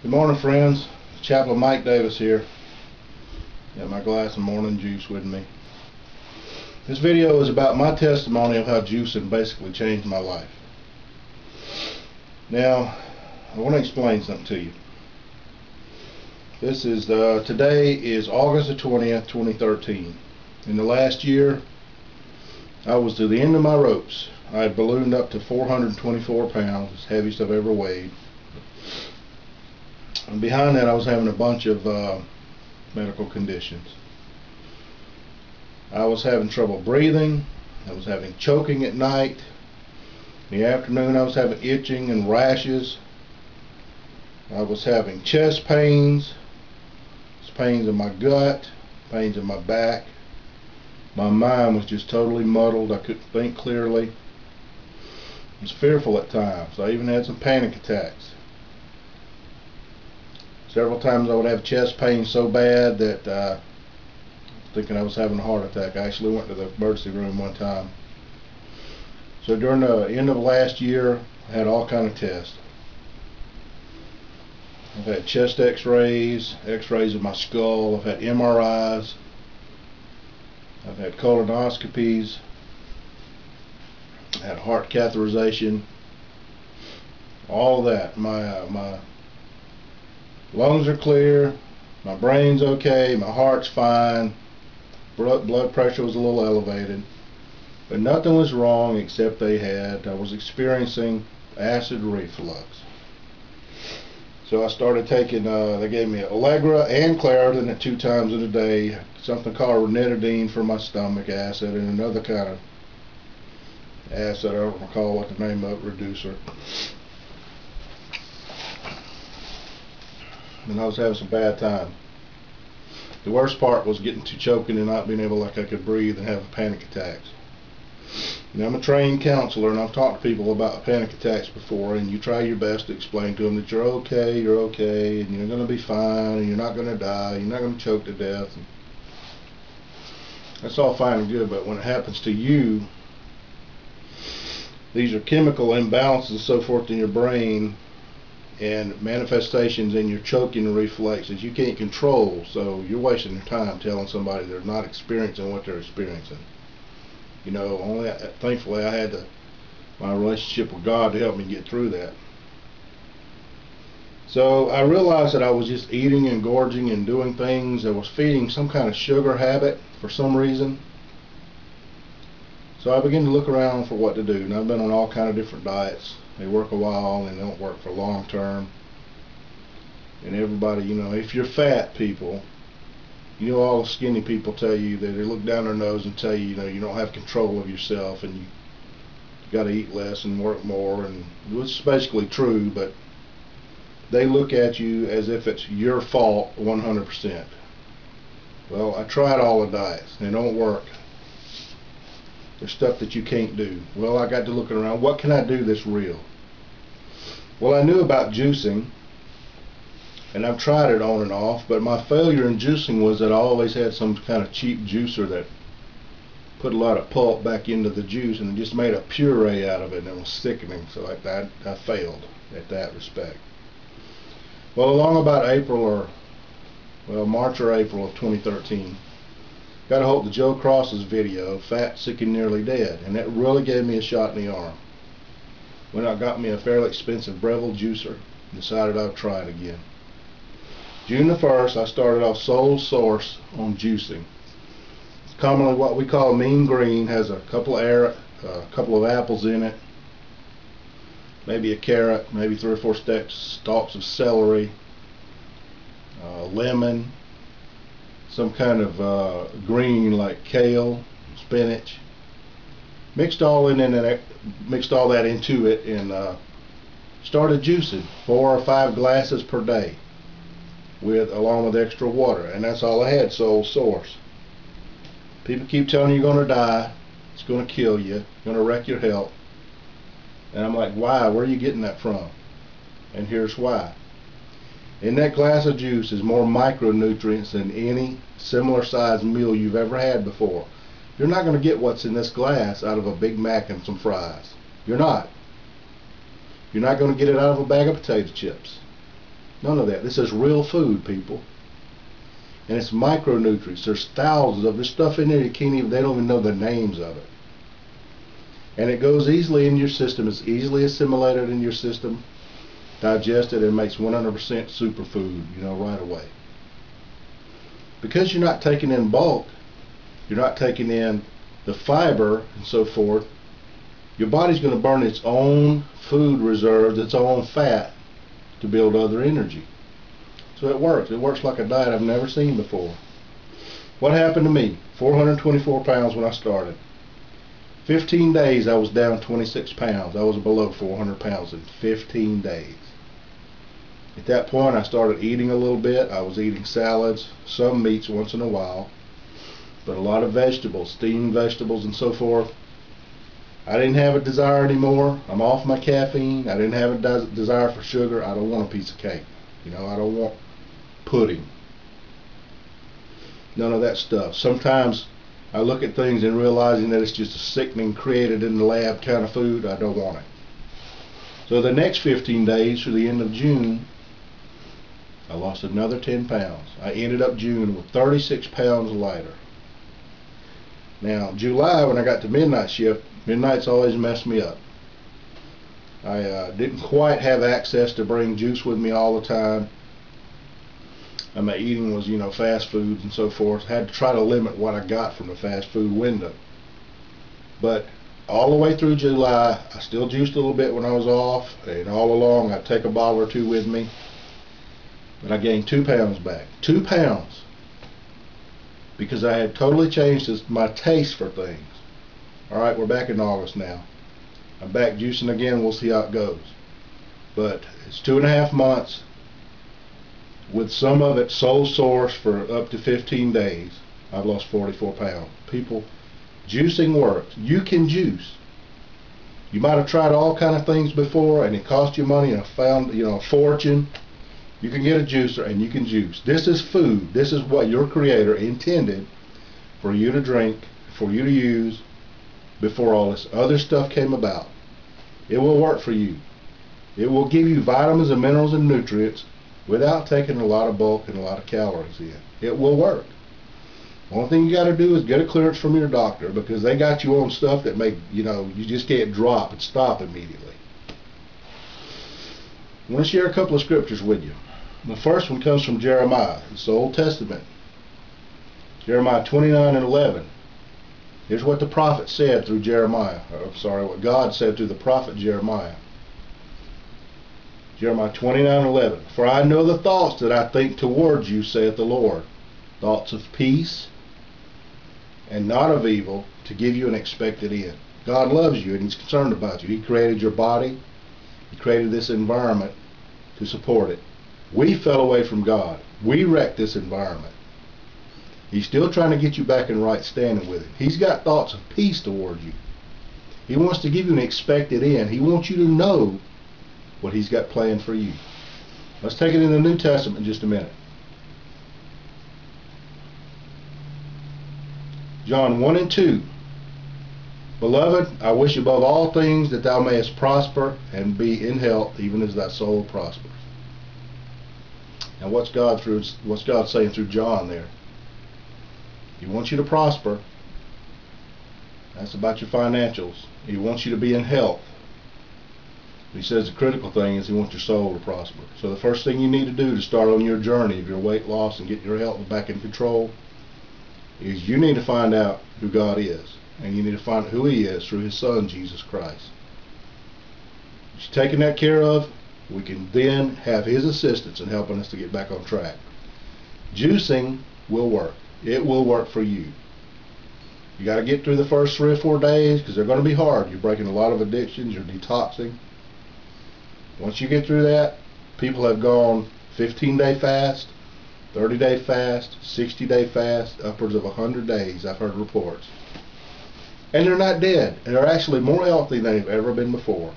Good morning, friends. Chaplain Mike Davis here. Got my glass of morning juice with me. This video is about my testimony of how juicing basically changed my life. Now, I want to explain something to you. This is today is August the 20th, 2013. In the last year, I was to the end of my ropes. I had ballooned up to 424 pounds, the heaviest I've ever weighed. And behind that, I was having a bunch of medical conditions. I was having trouble breathing. I was having choking at night. In the afternoon, I was having itching and rashes. I was having chest pains, pains in my gut, pains in my back. My mind was just totally muddled. I couldn't think clearly. I was fearful at times. I even had some panic attacks. Several times I would have chest pain so bad that I was thinking I was having a heart attack. I actually went to the emergency room one time. So during the end of last year, I had all kind of tests. I've had chest x-rays, x-rays of my skull, I've had MRIs, I've had colonoscopies, I had heart catheterization, all of that. My lungs are clear, my brain's okay, my heart's fine, blood pressure was a little elevated, but nothing was wrong except I was experiencing acid reflux. So I started taking, they gave me Allegra and Claritin at 2 times in a day, something called ranitidine for my stomach acid, and another kind of acid, I don't recall what the name of it, reducer. And I was having some bad time. The worst part was getting to choking and not being able, like I could breathe, and having panic attacks. Now, I'm a trained counselor, and I've talked to people about panic attacks before, and you try your best to explain to them that you're okay, and you're going to be fine, and you're not going to die, you're not going to choke to death. And that's all fine and good, but when it happens to you, these are chemical imbalances and so forth in your brain, and manifestations in your choking reflexes you can't control, so you're wasting your time telling somebody they're not experiencing what they're experiencing. You know, thankfully I had my relationship with God to help me get through that. So I realized that I was just eating and gorging and doing things. I was feeding some kind of sugar habit for some reason. So I began to look around for what to do. And I've been on all kind of different diets. They work a while and they don't work for long term. And everybody, you know, if you're fat, people, you know, all the skinny people tell you that they look down their nose and tell you, you know, you don't have control of yourself and you got to eat less and work more, and which is basically true, but they look at you as if it's your fault 100%. Well, I tried all the diets. They don't work. There's stuff that you can't do. Well, I got to looking around. What can I do that's real? Well, I knew about juicing, and I've tried it on and off, but my failure in juicing was that I always had some kind of cheap juicer that put a lot of pulp back into the juice and just made a puree out of it, and it was sickening. So I failed at that respect. Well, along about March or April of 2013, got a hold of Joe Cross's video, Fat, Sick, and Nearly Dead, and that really gave me a shot in the arm. When I got me a fairly expensive Breville juicer, decided I'd try it again. June the 1st, I started off sole source on juicing. It's commonly what we call mean green, has a couple of apples in it, maybe a carrot, maybe 3 or 4 stalks of celery, lemon, some kind of green like kale, spinach. Mixed all that into it and started juicing 4 or 5 glasses per day, along with extra water, and that's all I had, sole source. People keep telling you you're going to die, it's going to kill you, it's going to wreck your health, and I'm like, why? Where are you getting that from? And here's why. In that glass of juice is more micronutrients than any similar sized meal you've ever had before. You're not going to get what's in this glass out of a Big Mac and some fries. You're not. You're not going to get it out of a bag of potato chips. None of that. This is real food, people. And it's micronutrients. There's thousands of this stuff in there you can't even, they don't even know the names of it. And it goes easily in your system. It's easily assimilated in your system, digested, and makes 100% superfood, right away. Because you're not taking in bulk, you're not taking in the fiber and so forth, your body's going to burn its own food reserves, its own fat, to build other energy. So it works. It works like a diet I've never seen before. What happened to me? 424 pounds when I started. 15 days I was down 26 pounds. I was below 400 pounds in 15 days. At that point I started eating a little bit. I was eating salads, some meats once in a while, but a lot of vegetables, steamed vegetables and so forth. I didn't have a desire anymore. I'm off my caffeine. I didn't have a desire for sugar. I don't want a piece of cake. I don't want pudding. None of that stuff. Sometimes I look at things and realizing that it's just a sickening, created in the lab kind of food. I don't want it. So the next 15 days through the end of June, I lost another 10 pounds. I ended up June with 36 pounds lighter. Now, July, when I got to midnight shift, midnight's always messed me up. I didn't quite have access to bring juice with me all the time. And my eating was, fast foods and so forth. Had to try to limit what I got from the fast food window. But all the way through July, I still juiced a little bit when I was off. And all along, I'd take a bottle or two with me. But I gained 2 pounds back. 2 pounds. Because I had totally changed my taste for things. Alright, we're back in August now. I'm back juicing again. We'll see how it goes. But it's 2.5 months with some of it sole source for up to 15 days. I've lost 44 pounds. People, juicing works. You can juice. You might have tried all kind of things before and it cost you money and found a fortune. You can get a juicer and you can juice. This is food. This is what your Creator intended for you to drink, for you to use, before all this other stuff came about. It will work for you. It will give you vitamins and minerals and nutrients without taking a lot of bulk and a lot of calories in. It will work. Only thing you got to do is get a clearance from your doctor, because they got you on stuff that make, you just can't drop and stop immediately. I want to share a couple of scriptures with you. The first one comes from Jeremiah. It's the Old Testament. Jeremiah 29:11. Here's what the prophet said through Jeremiah. What God said through the prophet Jeremiah. Jeremiah 29:11. For I know the thoughts that I think towards you, saith the Lord, thoughts of peace and not of evil, to give you an expected end. God loves you and He's concerned about you. He created your body. He created this environment to support it. We fell away from God. We wrecked this environment. He's still trying to get you back in right standing with Him. He's got thoughts of peace towards you. He wants to give you an expected end. He wants you to know what He's got planned for you. Let's take it in the New Testament in just a minute. John 1:2. Beloved, I wish above all things that thou mayest prosper and be in health, even as thy soul prospers. Now what's God saying through John there? He wants you to prosper. That's about your financials. He wants you to be in health. He says the critical thing is He wants your soul to prosper. So the first thing you need to do to start on your journey of your weight loss and get your health back in control is you need to find out who God is. And you need to find out who He is through His Son, Jesus Christ. If you're taking that care of, we can then have His assistance in helping us to get back on track. Juicing will work. It will work for you. You got to get through the first 3 or 4 days, because they're going to be hard. You're breaking a lot of addictions. You're detoxing. Once you get through that, people have gone 15-day fast, 30-day fast, 60-day fast, upwards of 100 days. I've heard reports. And they're not dead. They're actually more healthy than they've ever been before.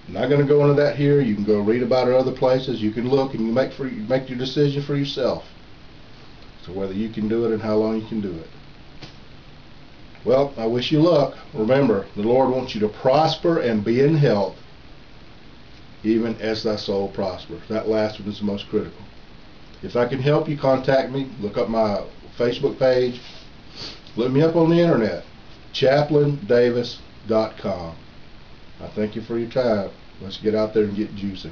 I'm not going to go into that here. You can go read about it other places. You can look and you make your decision for yourself. So whether you can do it and how long you can do it. Well, I wish you luck. Remember, the Lord wants you to prosper and be in health, even as thy soul prospers. That last one is the most critical. If I can help you, contact me. Look up my Facebook page. Look me up on the internet, chaplaindavis.com. I thank you for your time. Let's get out there and get juicy.